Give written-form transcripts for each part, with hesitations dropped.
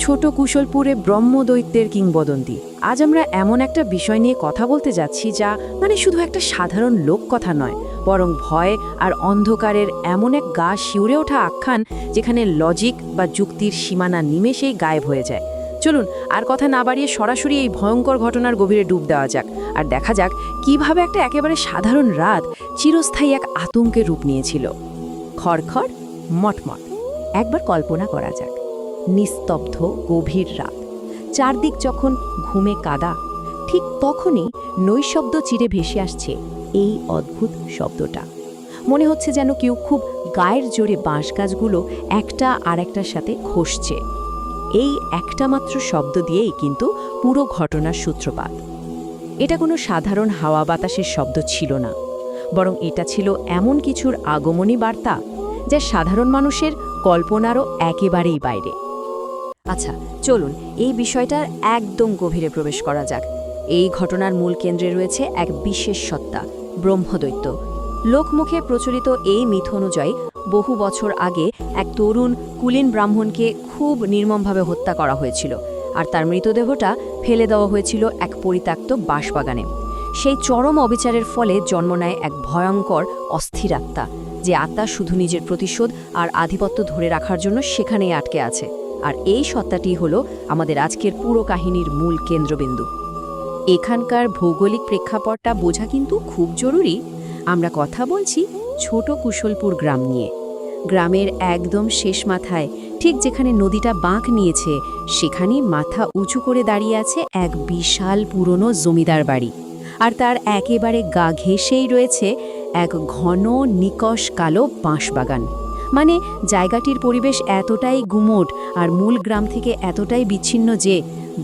ছোট কুশলপুরে ব্রহ্মদৈত্যের কিংবদন্তি। আজ আমরা এমন একটা বিষয় নিয়ে কথা বলতে যাচ্ছি যা শুধু একটা সাধারণ লোককথা নয়, বরং ভয় আর অন্ধকারের এমন এক গা শিউরে ওঠা আখ্যান যেখানে লজিক বা যুক্তির সীমানা নিমেষেই গায়েব হয়ে যায়। চলুন আর কথা না বাড়িয়ে সরাসরি এই ভয়ঙ্কর ঘটনার গভীরে ডুব দেওয়া যাক আর দেখা যাক কিভাবে একটা একেবারে সাধারণ রাত চিরস্থায়ী এক আতঙ্কের রূপ নিয়েছিল। খড়খড় মটমট। একবার কল্পনা করা যাক, নিস্তব্ধ গভীর রাত, চারদিক যখন ঘুমে কাদা, ঠিক তখনই নৈশব্দ চিরে ভেসে আসছে এই অদ্ভুত শব্দটা। মনে হচ্ছে যেন কেউ খুব গায়ের জোরে বাঁশ গাছগুলো একটা আর একটার সাথে ঘষছে। এই একটা মাত্র শব্দ দিয়েই কিন্তু পুরো ঘটনার সূত্রপাত। এটা কোনো সাধারণ হাওয়া বাতাসের শব্দ ছিল না, বরং এটা ছিল এমন কিছুর আগমনী বার্তা যা সাধারণ মানুষের কল্পনারও একেবারেই বাইরে। আচ্ছা, চলুন এই বিষয়টার একদম গভীরে প্রবেশ করা যাক। এই ঘটনার মূল কেন্দ্রে রয়েছে এক বিশেষ সত্তা, ব্রহ্মদৈত্য। লোকমুখে প্রচলিত এই মিথ অনুযায়ী বহু বছর আগে এক তরুণ কুলীন ব্রাহ্মণকে খুব নির্মমভাবে হত্যা করা হয়েছিল, আর তার মৃতদেহটা ফেলে দেওয়া হয়েছিল এক পরিত্যক্ত বাঁশবাগানে। সেই চরম অবিচারের ফলে জন্ম নেয় এক ভয়ঙ্কর অস্থির আত্মা, যে আত্মা শুধু নিজের প্রতিশোধ আর আধিপত্য ধরে রাখার জন্য সেখানেই আটকে আছে। আর এই সত্তাটি হলো আমাদের আজকের পুরো কাহিনীর মূল কেন্দ্রবিন্দু। এখানকার ভৌগোলিক প্রেক্ষাপটটা বোঝা কিন্তু খুব জরুরি। আমরা কথা বলছি ছোট কুশলপুর গ্রাম নিয়ে। গ্রামের একদম শেষ মাথায়, ঠিক যেখানে নদীটা বাঁক নিয়েছে, সেখানেই মাথা উঁচু করে দাঁড়িয়ে আছে এক বিশাল পুরনো জমিদার বাড়ি। আর তার একেবারে গা ঘেঁষেই রয়েছে এক ঘন নিকষ কালো বাঁশবাগান। মানে জায়গাটির পরিবেশ এতটাই গুমোট আর মূল গ্রাম থেকে এতটাই বিচ্ছিন্ন যে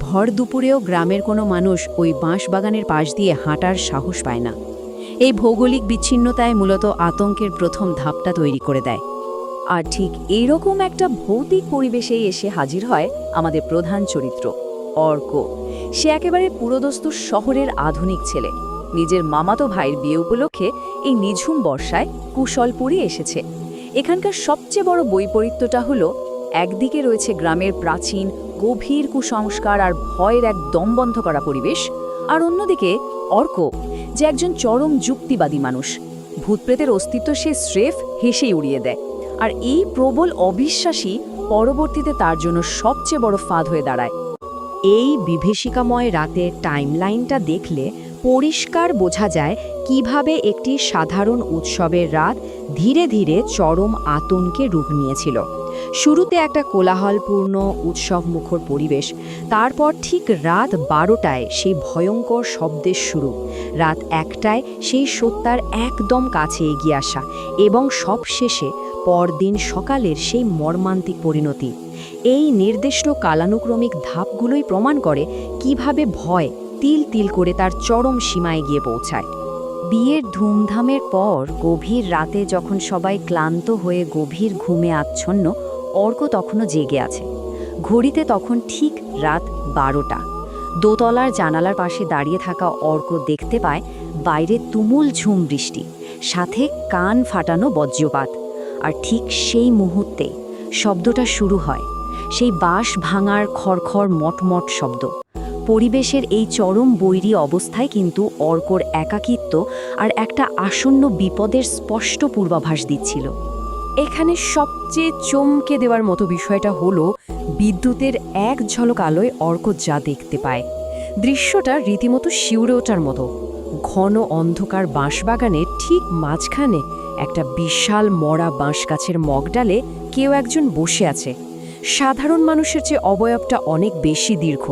ভর দুপুরেও গ্রামের কোনো মানুষ ওই বাঁশবাগানের পাশ দিয়ে হাঁটার সাহস পায় না। এই ভৌগোলিক বিচ্ছিন্নতায় মূলত আতঙ্কের প্রথম ধাপটা তৈরি করে দেয়। আর ঠিক এইরকম একটা ভৌতিক পরিবেশেই এসে হাজির হয় আমাদের প্রধান চরিত্র অর্ক। সে একেবারে পুরোদস্তুর শহরের আধুনিক ছেলে। নিজের মামাতো ভাইয়ের বিয়ে উপলক্ষে এই নিঝুম বর্ষায় কুশলপুরে এসেছে। এখানকার সবচেয়ে বড় বৈপরীত্যটা হলো, একদিকে রয়েছে গ্রামের প্রাচীন গভীর কুসংস্কার আর ভয়ের এক দমবন্ধ করা পরিবেশ, আর অন্যদিকে অর্ক, যে একজন চরম যুক্তিবাদী মানুষ। ভূতপ্রেতের অস্তিত্ব সে স্রেফ হেসেই উড়িয়ে দেয়। আর এই প্রবল অবিশ্বাসী পরবর্তীতে তার জন্য সবচেয়ে বড় ফাঁদ হয়ে দাঁড়ায়। এই বিভীষিকাময় রাতের টাইমলাইনটা দেখলে পরিষ্কার বোঝা যায় কিভাবে একটি সাধারণ উৎসবের রাত ধীরে ধীরে চরম আতঙ্কে রূপ নিয়েছিল। শুরুতে একটা কোলাহলপূর্ণ উৎসবমুখর পরিবেশ, তারপর ঠিক রাত 12টায় সেই ভয়ঙ্কর শব্দের শুরু, রাত 1টায় সেই সত্যার একদম কাছে এগিয়ে আসা, এবং সবশেষে পরদিন সকালের সেই মর্মান্তিক পরিণতি। এই নির্দিষ্ট কালানুক্রমিক ধাপগুলোই প্রমাণ করে কিভাবে ভয় তিল তিল করে তার চরম সীমায় গিয়ে পৌঁছায়। বিয়ের ধুমধামের পর গভীর রাতে যখন সবাই ক্লান্ত হয়ে গভীর ঘুমে আচ্ছন্ন, অর্ক তখনও জেগে আছে। ঘড়িতে তখন ঠিক রাত 12টা। দোতলার জানালার পাশে দাঁড়িয়ে থাকা অর্ক দেখতে পায় বাইরে তুমুল ঝুম বৃষ্টি, সাথে কান ফাটানো বজ্রপাত। আর ঠিক সেই মুহূর্তে শব্দটা শুরু হয়, সেই বাঁশ ভাঙার খড়খড় মটমট শব্দ। পরিবেশের এই চরম বৈরী অবস্থায় কিন্তু অর্কর একাকিত্ব আর একটা আসন্ন বিপদের স্পষ্ট পূর্বাভাস দিচ্ছিল। এখানে সবচেয়ে চমকে দেওয়ার মতো বিষয়টা হলো বিদ্যুতের এক ঝলক আলোয় অর্ক যা দেখতে পায়। দৃশ্যটা রীতিমতো শিউরে ওঠার মতো। ঘন অন্ধকার বাঁশবাগানের ঠিক মাঝখানে একটা বিশাল মরা বাঁশ গাছের মগডালে কেউ একজন বসে আছে। সাধারণ মানুষের চেয়ে অবয়বটা অনেক বেশি দীর্ঘ,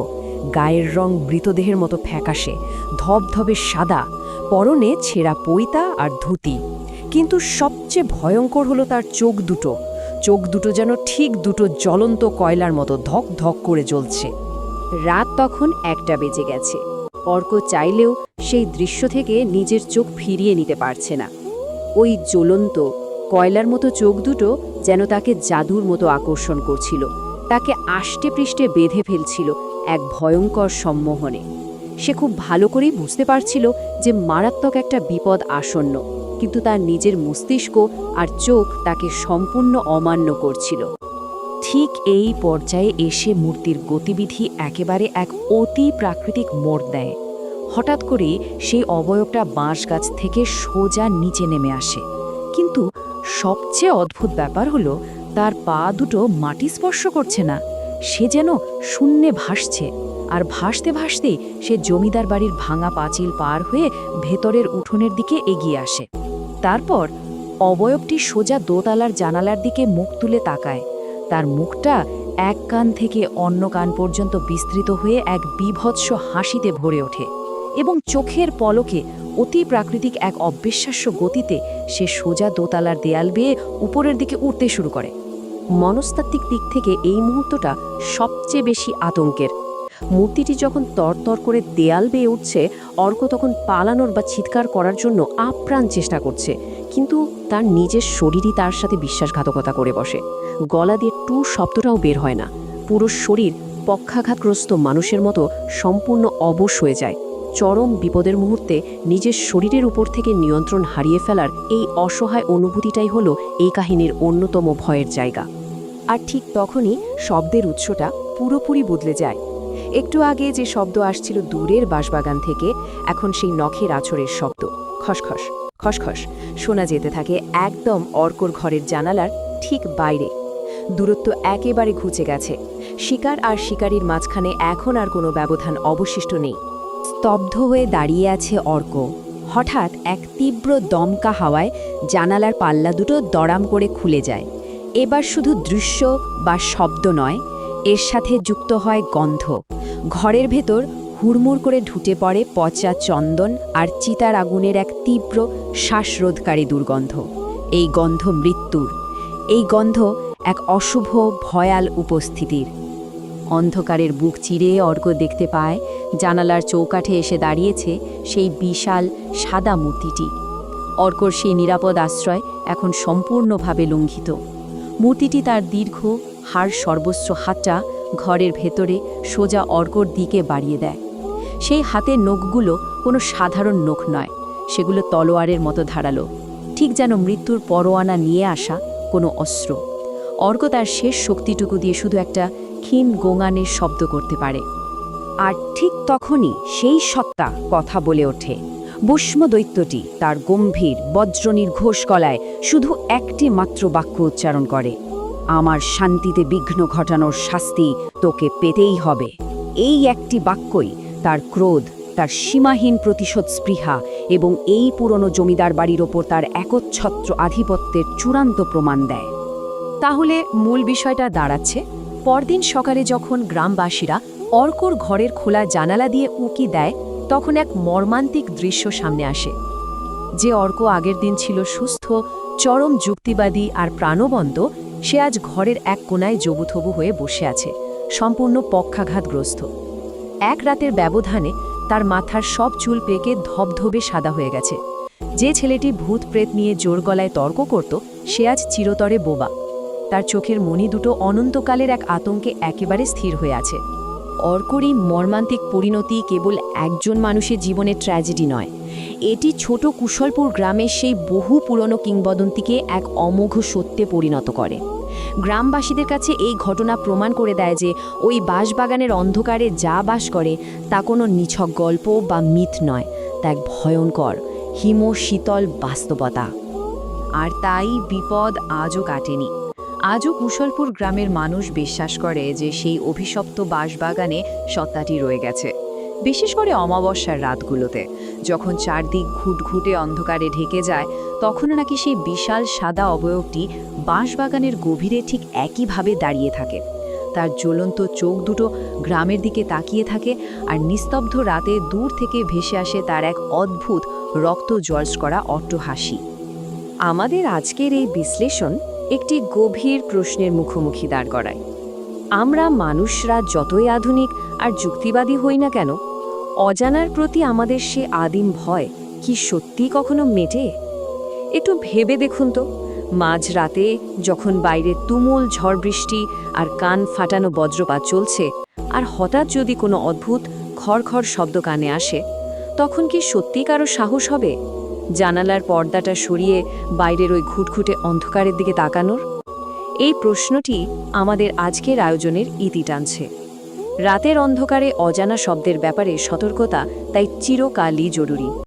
গায়ের রং মৃতদেহের মতো ফ্যাকাশে, ধবধবে সাদা, পরনে ছেঁড়া পৈতা আর ধুতি। কিন্তু সবচেয়ে ভয়ঙ্কর হলো তার চোখ দুটো যেন ঠিক দুটো জ্বলন্ত কয়লার মতো ধক ধক করে জ্বলছে। রাত তখন 1টা বেজে গেছে। অর্ক চাইলেও সেই দৃশ্য থেকে নিজের চোখ ফিরিয়ে নিতে পারছে না। ওই জ্বলন্ত কয়লার মতো চোখ দুটো যেন তাকে জাদুর মতো আকর্ষণ করছিল, তাকে আষ্টে পৃষ্ঠে বেঁধে ফেলছিল এক ভয়ঙ্কর সম্মোহনে। সে খুব ভালো করেই বুঝতে পারছিল যে মারাত্মক একটা বিপদ আসন্ন, কিন্তু তার নিজের মস্তিষ্ক আর চোখ তাকে সম্পূর্ণ অমান্য করছিল। ঠিক এই পর্যায়ে এসে মূর্তির গতিবিধি একেবারে এক অতি প্রাকৃতিক মোড় দেয়। হঠাৎ করে সেই অবয়বটা বাঁশ গাছ থেকে সোজা নিচে নেমে আসে, কিন্তু সবচেয়ে অদ্ভুত ব্যাপার হলো তার পা দুটো মাটি স্পর্শ করছে না। সে যেন শূন্যে ভাসছে, আর ভাসতে ভাসতেই সে জমিদার বাড়ির ভাঙা পাঁচিল পার হয়ে ভেতরের উঠোনের দিকে এগিয়ে আসে। তারপর অবয়বটি সোজা দোতলার জানালার দিকে মুখ তুলে তাকায়। তার মুখটা এক কান থেকে অন্য কান পর্যন্ত বিস্তৃত হয়ে এক বীভৎস হাসিতে ভরে ওঠে, এবং চোখের পলকে অতি প্রাকৃতিক এক অবিশ্বাস্য গতিতে সে সোজা দোতলার দেয়াল বেয়ে উপরের দিকে উঠতে শুরু করে। মনস্তাত্ত্বিক দিক থেকে এই মুহূর্তটা সবচেয়ে বেশি আতঙ্কের। মূর্তিটি যখন তরতর করে দেয়াল বেয়ে উঠছে, অর্ক তখন পালানোর বা চিৎকার করার জন্য আপ্রাণ চেষ্টা করছে, কিন্তু তার নিজের শরীরই তার সাথে বিশ্বাসঘাতকতা করে বসে। গলা দিয়ে টু শব্দটাও বের হয় না। পুরো শরীর পক্ষাঘাতগ্রস্ত মানুষের মতো সম্পূর্ণ অবশ হয়ে যায়। চরম বিপদের মুহূর্তে নিজের শরীরের উপর থেকে নিয়ন্ত্রণ হারিয়ে ফেলার এই অসহায় অনুভূতিটাই হলো এই কাহিনীর অন্যতম ভয়ের জায়গা। আর ঠিক তখনই শব্দের উৎসটা পুরোপুরি বদলে যায়। একটু আগে যে শব্দ আসছিল দূরের বাঁশবাগান থেকে, এখন সেই নখের আছড়ের শব্দ খসখস খসখস শোনা যেতে থাকে একদম অর্কর ঘরের জানালার ঠিক বাইরে। দূরত্ব একেবারে ঘুচে গেছে। শিকার আর শিকারীর মাঝখানে এখন আর কোনো ব্যবধান অবশিষ্ট নেই। স্তব্ধ হয়ে দাঁড়িয়ে আছে অর্ক। হঠাৎ এক তীব্র দমকা হাওয়ায় জানালার পাল্লা দুটো দড়াম করে খুলে যায়। এবার শুধু দৃশ্য বা শব্দ নয়, এর সাথে যুক্ত হয় গন্ধ। ঘরের ভেতর হুড়মুড় করে ঢুটে পড়ে পচা চন্দন আর চিতার আগুনের এক তীব্র শ্বাসরোধকারী দুর্গন্ধ। এই গন্ধ মৃত্যুর, এই গন্ধ এক অশুভ ভয়াল উপস্থিতির। অন্ধকারের বুক চিরে অর্ক দেখতে পায় জানালার চৌকাঠে এসে দাঁড়িয়েছে সেই বিশাল সাদা মূর্তিটি। অর্কর সেই নিরাপদ আশ্রয় এখন সম্পূর্ণভাবে লঙ্ঘিত। মূর্তিটি তার দীর্ঘ হাড় সর্বস্ব হাতটা ঘরের ভেতরে সোজা অর্কর দিকে বাড়িয়ে দেয়। সেই হাতের নখগুলো কোনো সাধারণ নখ নয়, সেগুলো তলোয়ারের মতো ধারালো, ঠিক যেন মৃত্যুর পরোয়ানা নিয়ে আসা কোনো অস্ত্র। অর্ক তার শেষ শক্তিটুকু দিয়ে শুধু একটা ক্ষীণ গোঙানের শব্দ করতে পারে। আর ঠিক তখনই সেই সত্তা কথা বলে ওঠে। ভস্ম দৈত্যটি তার গম্ভীর বজ্রনির্ঘোষ গলায় শুধু একটি মাত্র বাক্য উচ্চারণ করে, আমার শান্তিতে বিঘ্ন ঘটানোর শাস্তি তোকে পেতেই হবে। এই একটি বাক্যই তার ক্রোধ, তার সীমাহীন প্রতিশোধ স্পৃহা এবং এই পুরনো জমিদার বাড়ির ওপর তার একচ্ছত্র আধিপত্যের চূড়ান্ত প্রমাণ দেয়। তাহলে মূল বিষয়টা দাঁড়াচ্ছে, পরদিন সকালে যখন গ্রামবাসীরা অর্কর ঘরের খোলা জানালা দিয়ে উঁকি দেয়, তখন এক মর্মান্তিক দৃশ্য সামনে আসে। যে অর্ক আগের দিন ছিল সুস্থ, চরম যুক্তিবাদী আর প্রাণবন্ত, সে আজ ঘরের এক কোনায় জবুথবু হয়ে বসে আছে, সম্পূর্ণ পক্ষাঘাতগ্রস্ত। এক রাতের ব্যবধানে তার মাথার সব চুল পেকে ধবধবে সাদা হয়ে গেছে। যে ছেলেটি ভূত প্রেত নিয়ে জোর গলায় তর্ক করত, সে আজ চিরতরে বোবা। তার চোখের মণি দুটো অনন্তকালের এক আতঙ্কে একেবারে স্থির হয়ে আছে। অর্করই মর্মান্তিক পরিণতি কেবল একজন মানুষের জীবনের ট্র্যাজেডি নয়, এটি ছোট কুশলপুর গ্রামের সেই বহু পুরনো কিংবদন্তিকে এক অমোঘ সত্যে পরিণত করে। গ্রামবাসীদের কাছে এই ঘটনা প্রমাণ করে দেয় যে ওই বাঁশবাগানের অন্ধকারে যা বাস করে তা কোনো নিছক গল্প বা মিথ নয়, তা এক ভয়ঙ্কর হিমশীতল বাস্তবতা। আর তাই বিপদ আজও কাটেনি। আজও কুশলপুর গ্রামের মানুষ বিশ্বাস করে যে সেই অভিশপ্ত বাঁশবাগানে সত্তাটি রয়ে গেছে। বিশেষ করে অমাবস্যার রাতগুলোতে, যখন চারদিক ঘুটঘুটে অন্ধকারে ঢেকে যায়, তখনও নাকি সেই বিশাল সাদা অবয়বটি বাঁশবাগানের গভীরে ঠিক একইভাবে দাঁড়িয়ে থাকে। তার জ্বলন্ত চোখ দুটো গ্রামের দিকে তাকিয়ে থাকে, আর নিস্তব্ধ রাতে দূর থেকে ভেসে আসে তার এক অদ্ভুত রক্ত জলস করা অট্টহাসি। আমাদের আজকের এই বিশ্লেষণ একটি গভীর প্রশ্নের মুখোমুখি দাঁড় করায়। আমরা মানুষরা যতই আধুনিক আর যুক্তিবাদী হই না কেন, অজানার প্রতি আমাদের সে আদিম ভয় কি সত্যি কখনো মেটে? একটু ভেবে দেখুন তো, মাঝরাতে যখন বাইরে তুমুল ঝড় বৃষ্টি আর কান ফাটানো বজ্রপাত চলছে, আর হঠাৎ যদি কোনো অদ্ভুত খড়খড় শব্দ কানে আসে, তখন কি সত্যি কারো সাহস হবে জানালার পর্দাটা সরিয়ে বাইরের ওই ঘুটঘুটে অন্ধকারের দিকে তাকানোর? এই প্রশ্নটি আমাদের আজকের আয়োজনের ইতি টানছে। রাতের অন্ধকারে অজানা শব্দের ব্যাপারে সতর্কতা তাই চিরকালই জরুরি।